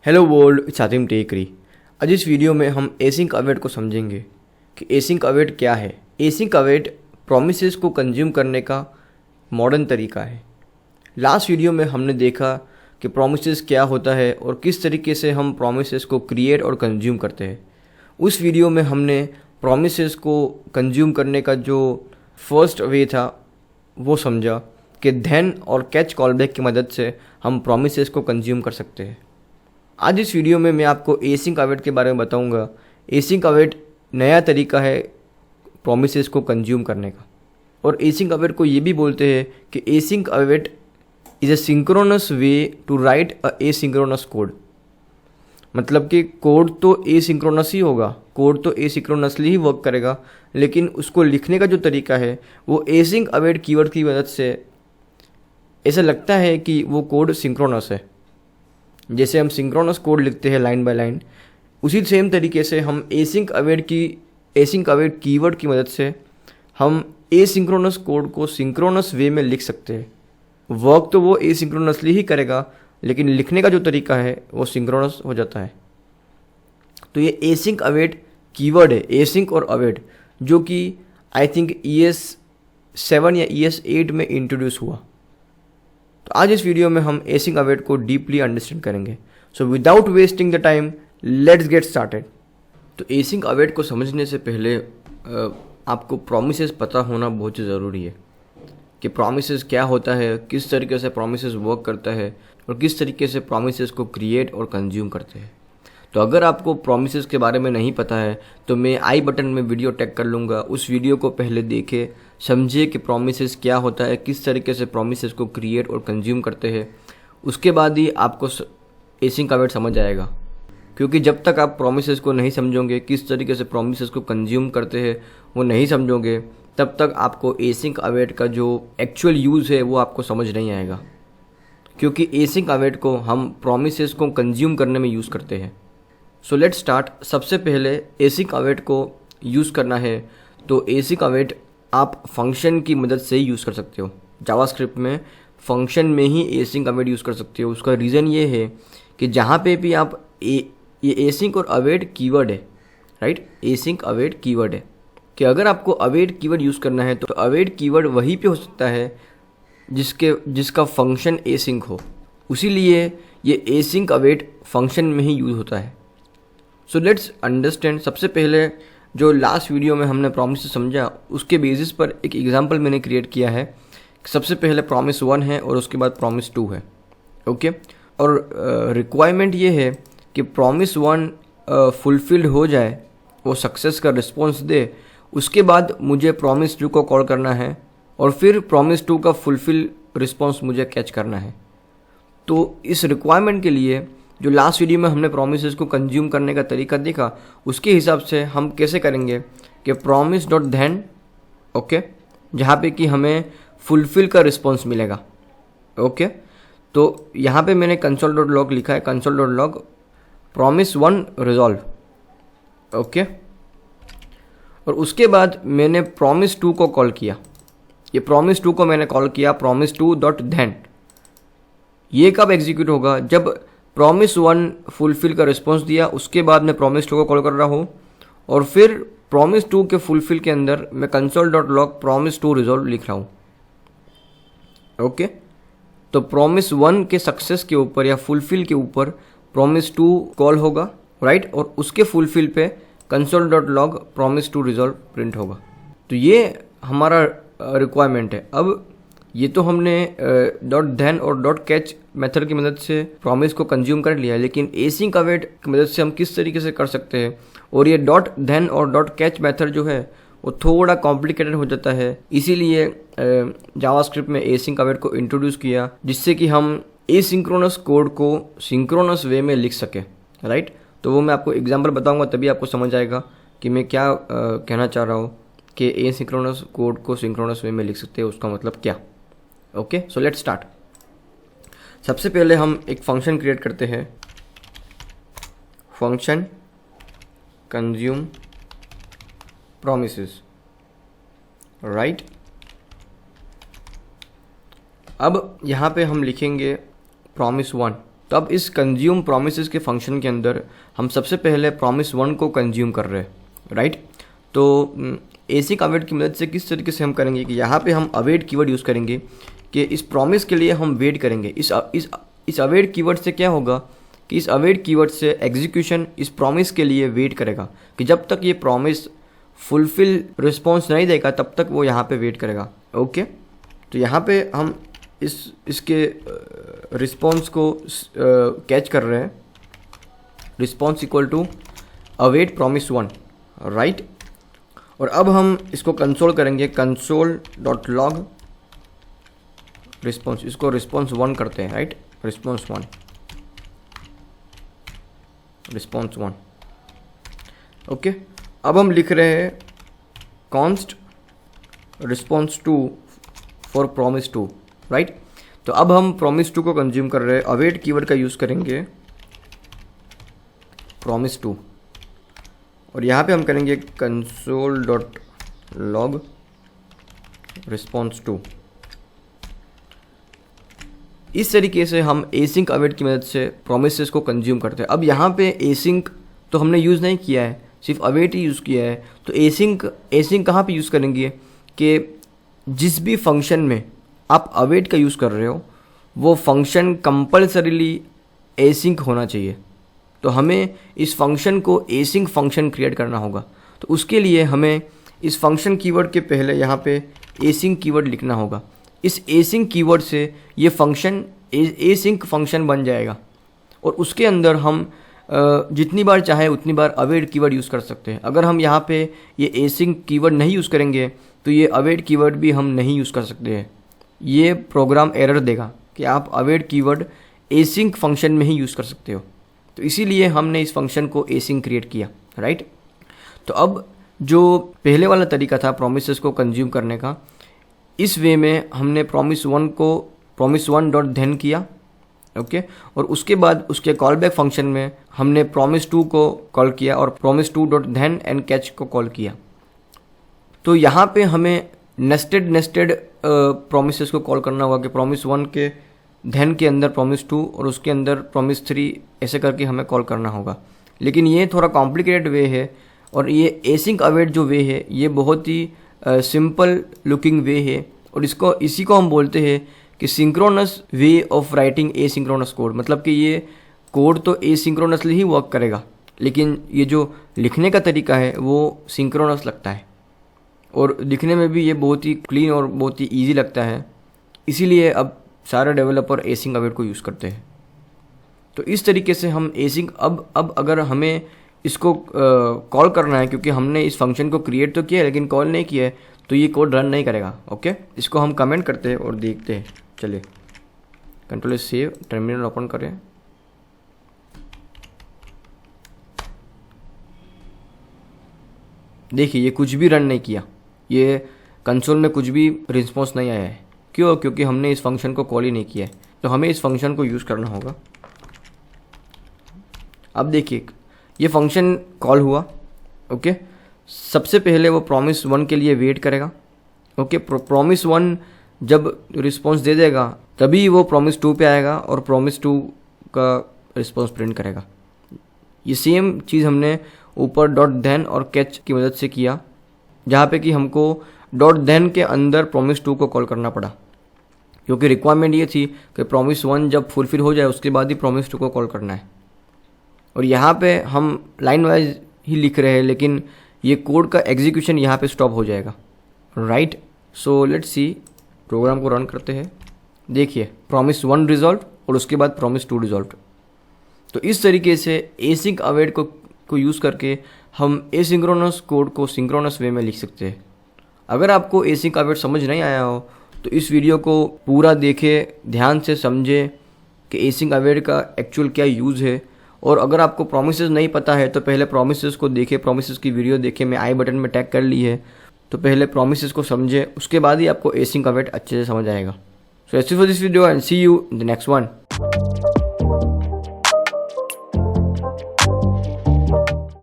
Hello world, it's Atif टेकरी। आज इस video में हम एसिंक अवेट को समझेंगे कि एसिंक अवेट क्या है। एसिंक अवेट प्रोमिसेस को कंज्यूम करने का मॉडर्न तरीका है। लास्ट वीडियो में हमने देखा कि प्रोमिसेस क्या होता है और किस तरीके से हम प्रोमिसेस को क्रिएट और कंज्यूम करते हैं। उस वीडियो में हमने प्रोमिसेस को कंज्यूम करने का जो फर्स्ट वे था वो समझा कि देन और कैच कॉलबैक की मदद से हम प्रोमिसेस को कंज्यूम कर सकते हैं। आज इस वीडियो में मैं आपको एसिंक अवेट के बारे में बताऊंगा। एसिंक अवेट नया तरीका है प्रोमिसेस को कंज्यूम करने का, और एसिंक अवेट को ये भी बोलते हैं कि async await is a synchronous way to write a asynchronous code. मतलब कि कोड तो एसिंक्रोनस ही होगा, कोड तो एसिंक्रोनसली ही वर्क करेगा, लेकिन उसको लिखने का जो तरीका है वो एसिंक अवेट कीवर्ड की मदद से ऐसा लगता है कि वो कोड सिंक्रोनस है। जैसे हम सिंक्रोनस कोड लिखते हैं लाइन बाय लाइन, उसी सेम तरीके से हम एसिंक अवेट कीवर्ड की मदद से हम एसिंक्रोनस कोड को सिंक्रोनस वे में लिख सकते हैं। वर्क तो वो एसिंक्रोनसली ही करेगा, लेकिन लिखने का जो तरीका है वो सिंक्रोनस हो जाता है। तो ये एसिंक अवेट कीवर्ड है, एसिंक और अवेट, जो कि आई थिंक ES 7 या ES 8 में इंट्रोड्यूस हुआ। तो आज इस वीडियो में हम एसिंक अवेट को डीपली अंडरस्टैंड करेंगे। So without wasting the time, let's get started. तो एसिंक अवेट को समझने से पहले आपको प्रोमिसेस पता होना बहुत ज़रूरी है कि प्रोमिसेस क्या होता है, किस तरीके से प्रोमिसेस वर्क करता है और किस तरीके से प्रोमिसेस को क्रिएट और कंज्यूम करते हैं। तो अगर आपको प्रोमिसेस के बारे में नहीं पता है तो मैं आई बटन में वीडियो टैग कर लूँगा, उस वीडियो को पहले देखें, समझिए कि प्रोमिसेस क्या होता है, किस तरीके से प्रोमिसेस को क्रिएट और कंज्यूम करते हैं। उसके बाद ही आपको एसिंक अवेट समझ आएगा, क्योंकि जब तक आप प्रोमिसेस को नहीं समझोगे, किस तरीके से प्रोमिसेस को कंज्यूम करते हैं वो नहीं समझोगे, तब तक आपको एसिंक अवेट का जो एक्चुअल यूज़ है वो आपको समझ नहीं आएगा। क्योंकि एसिंक अवेट को हम प्रोमिसेस को कंज्यूम करने में यूज़ करते हैं। So let's start. सबसे पहले एसिंक अवेट को यूज़ करना है तो एसिंक अवेट आप फंक्शन की मदद से ही यूज़ कर सकते हो। जावास्क्रिप्ट में फंक्शन में ही एसिंक अवेट यूज़ कर सकते हो। उसका रीज़न ये है कि जहाँ पे भी आप ये एसिंक और अवेट कीवर्ड है, राइट, एसिंक अवेट कीवर्ड है कि अगर आपको अवेट कीवर्ड यूज़ करना है तो अवेट कीवर्ड वहीं पे हो सकता है जिसका फंक्शन एसिंक हो। उसीलिए ये एसिंक अवेट फंक्शन में ही यूज़ होता है। So let's understand. सबसे पहले जो लास्ट वीडियो में हमने प्रॉमिस समझा, उसके बेसिस पर एक एग्जांपल मैंने क्रिएट किया है। सबसे पहले प्रॉमिस 1 है और उसके बाद प्रॉमिस 2 है, ओके। और रिक्वायरमेंट ये है कि प्रॉमिस 1 फुलफिल्ड हो जाए, वो सक्सेस का रिस्पॉन्स दे, उसके बाद मुझे प्रॉमिस 2 को कॉल करना है और फिर प्रॉमिस 2 का फुलफिल रिस्पॉन्स मुझे कैच करना है। तो इस रिक्वायरमेंट के लिए जो लास्ट वीडियो में हमने प्रोमिसेस को कंज्यूम करने का तरीका देखा, उसके हिसाब से हम कैसे करेंगे कि प्रॉमिस डॉट देन, ओके, जहाँ पे कि हमें फुलफिल का रिस्पॉन्स मिलेगा, ओके। तो यहाँ पे मैंने कंसोल डॉट लॉग लिखा है, console dot log promise 1 resolve, okay. और उसके बाद मैंने प्रॉमिस 2 को कॉल किया। ये प्रॉमिस 2 को मैंने कॉल किया प्रॉमिस 2 डॉट देन। ये कब एग्जीक्यूट होगा? जब प्रॉमिस 1 फुलफिल का रिस्पॉन्स दिया, उसके बाद मैं प्रॉमिस 2 को कॉल कर रहा हूँ और फिर प्रॉमिस 2 के फुलफिल के अंदर मैं console dot log promise 2 resolve लिख रहा हूँ, ओके। तो प्रॉमिस 1 के सक्सेस के ऊपर या फुलफिल के ऊपर प्रॉमिस 2 कॉल होगा, राइट, और उसके फुलफिल पे console dot log promise 2 resolve print होगा। तो ये हमारा रिक्वायरमेंट है। अब ये तो हमने डॉट देन और डॉट कैच मेथड की मदद से प्रॉमिस को कंज्यूम कर लिया है, लेकिन एसिंक अवेट की मदद से हम किस तरीके से कर सकते हैं। और ये डॉट देन और डॉट कैच मेथड जो है वो थोड़ा कॉम्प्लिकेटेड हो जाता है, इसीलिए जावास्क्रिप्ट में एसिंक अवेट को इंट्रोड्यूस किया, जिससे कि हम एसिंक्रोनस कोड को सिंक्रोनस वे में लिख सकें, राइट। तो वो मैं आपको एग्जाम्पल बताऊँगा, तभी आपको समझ आएगा कि मैं क्या कहना चाह रहा हूँ कि एसिंक्रोनस कोड को सिंक्रोनस वे में लिख सकते हैं, उसका मतलब क्या, ओके। So let's start. सबसे पहले हम एक फंक्शन क्रिएट करते हैं, फंक्शन कंज्यूम प्रोमिसेस, राइट। अब यहाँ पे हम लिखेंगे प्रॉमिस 1, तो अब इस कंज्यूम प्रोमिसेस के फंक्शन के अंदर हम सबसे पहले प्रॉमिस 1 को कंज्यूम कर रहे हैं, राइट। तो एसिंक अवेट की मदद से किस तरीके से हम करेंगे कि यहाँ पे हम अवेट कीवर्ड यूज़ करेंगे कि इस प्रॉमिस के लिए हम वेट करेंगे। इस अवेट कीवर्ड से क्या होगा कि इस अवेट कीवर्ड से एग्जीक्यूशन इस प्रॉमिस के लिए वेट करेगा कि जब तक ये प्रॉमिस फुलफिल रिस्पॉन्स नहीं देगा तब तक वो यहाँ पे वेट करेगा। ओके, तो यहाँ पे हम इसके रिस्पॉन्स को कैच कर रहे हैं, response equal to await promise 1, right. और अब हम इसको कंसोल करेंगे, console.log रिस्पॉन्स, इसको रिस्पॉन्स 1 करते हैं, राइट, रिस्पॉन्स 1। ओके, अब हम लिख रहे हैं const response 2 for promise 2, right. तो अब हम प्रॉमिस 2 को कंज्यूम कर रहे हैं, अवेट कीवर्ड का यूज़ करेंगे प्रॉमिस 2 और यहाँ पे हम करेंगे console.log रिस्पॉन्स 2। इस तरीके से हम एसिंक अवेट की मदद से प्रोमिसेस को कंज्यूम करते हैं। अब यहाँ पे एसिंक तो हमने यूज़ नहीं किया है, सिर्फ अवेट ही यूज़ किया है। तो एसिंक कहाँ पे यूज़ करेंगे कि जिस भी फंक्शन में आप अवेट का यूज़ कर रहे हो वो फंक्शन कंपल्सरीली एसिंक होना चाहिए। तो हमें इस फंक्शन को एसिंक फंक्शन क्रिएट करना होगा। तो उसके लिए हमें इस फंक्शन कीवर्ड के पहले यहाँ पे एसिंक कीवर्ड लिखना होगा। इस एसिंक कीवर्ड से ये फंक्शन एसिंक फंक्शन बन जाएगा और उसके अंदर हम जितनी बार चाहे उतनी बार अवेट कीवर्ड यूज़ कर सकते हैं। अगर हम यहाँ पे ये एसिंक कीवर्ड नहीं यूज़ करेंगे तो ये अवेट कीवर्ड भी हम नहीं यूज़ कर सकते हैं। ये प्रोग्राम एरर देगा कि आप अवेट कीवर्ड एसिंक फंक्शन में ही यूज़ कर सकते हो। तो इसीलिए हमने इस फंक्शन को एसिंक क्रिएट किया, राइट। तो अब जो पहले वाला तरीका था प्रोमिसेस को कंज्यूम करने का, इस वे में हमने प्रॉमिस 1 किया, ओके। और उसके बाद उसके कॉल बैक फंक्शन में हमने प्रॉमिस 2 को कॉल किया और प्रॉमिस 2.then एंड कैच को कॉल किया। तो यहाँ पे हमें नेस्टेड प्रोमिसेस को कॉल करना होगा कि प्रॉमिस 1 के then के अंदर प्रॉमिस 2 और उसके अंदर प्रॉमिस 3, ऐसे करके हमें कॉल करना होगा। लेकिन ये थोड़ा कॉम्प्लिकेटेड वे है और ये एसिंक अवेट जो वे है ये बहुत ही सिंपल लुकिंग वे है और इसी को हम बोलते हैं कि synchronous way of writing asynchronous code. मतलब कि ये कोड तो एसिंक्रोनसली ही वर्क करेगा लेकिन ये जो लिखने का तरीका है वो सिंक्रोनस लगता है और दिखने में भी ये बहुत ही क्लीन और बहुत ही ईजी लगता है। इसीलिए अब सारे डेवलपर एसिंक अवेट को यूज़ करते हैं। तो इस तरीके से हम एसिंक अब अगर हमें इसको कॉल करना है, क्योंकि हमने इस फंक्शन को क्रिएट तो किया है लेकिन कॉल नहीं किया है, तो ये कोड रन नहीं करेगा। ओके, इसको हम कमेंट करते हैं और देखते हैं। चलिए कंट्रोल सेव, टर्मिनल ओपन करें। देखिए ये कुछ भी रन नहीं किया, ये कंसोल में कुछ भी रिस्पॉन्स नहीं आया है। क्यों? क्योंकि हमने इस फंक्शन को कॉल ही नहीं किया है। तो हमें इस फंक्शन को यूज़ करना होगा। अब देखिए ये फंक्शन कॉल हुआ, ओके। सबसे पहले वो प्रॉमिस 1 के लिए वेट करेगा, ओके। प्रॉमिस 1 जब रिस्पॉन्स दे देगा तभी वो प्रॉमिस 2 पे आएगा और प्रॉमिस 2 का रिस्पॉन्स प्रिंट करेगा। ये सेम चीज़ हमने ऊपर .then और कैच की मदद से किया, जहाँ पे कि हमको .then के अंदर प्रॉमिस 2 को कॉल करना पड़ा, क्योंकि रिक्वायरमेंट ये थी कि प्रॉमिस 1 जब फुलफिल हो जाए उसके बाद ही प्रॉमिस 2 को कॉल करना है। और यहाँ पे हम लाइन वाइज ही लिख रहे हैं लेकिन ये कोड का एग्जीक्यूशन यहाँ पे स्टॉप हो जाएगा, right. So let's see, program को रन करते हैं। देखिए प्रॉमिस 1 रिजॉल्व और उसके बाद प्रॉमिस 2 रिजॉल्व। तो इस तरीके से एसिंक अवेट को यूज़ करके हम एसिंक्रोनस कोड को सिंक्रोनस वे में लिख सकते हैं। अगर आपको एसिंक अवेट समझ नहीं आया हो तो इस वीडियो को पूरा देखें, ध्यान से समझें कि एसिंक अवेट का एक्चुअल क्या यूज़ है। और अगर आपको प्रोमिसेस नहीं पता है तो पहले प्रोमिसेस को देखें, प्रोमिसेस की वीडियो देखें, मैं आई बटन में टैग कर ली है। तो पहले प्रोमिसेस को समझें, उसके बाद ही आपको एसिंक अवेट अच्छे से समझ आएगा। So that's it for this video and see you in the next one.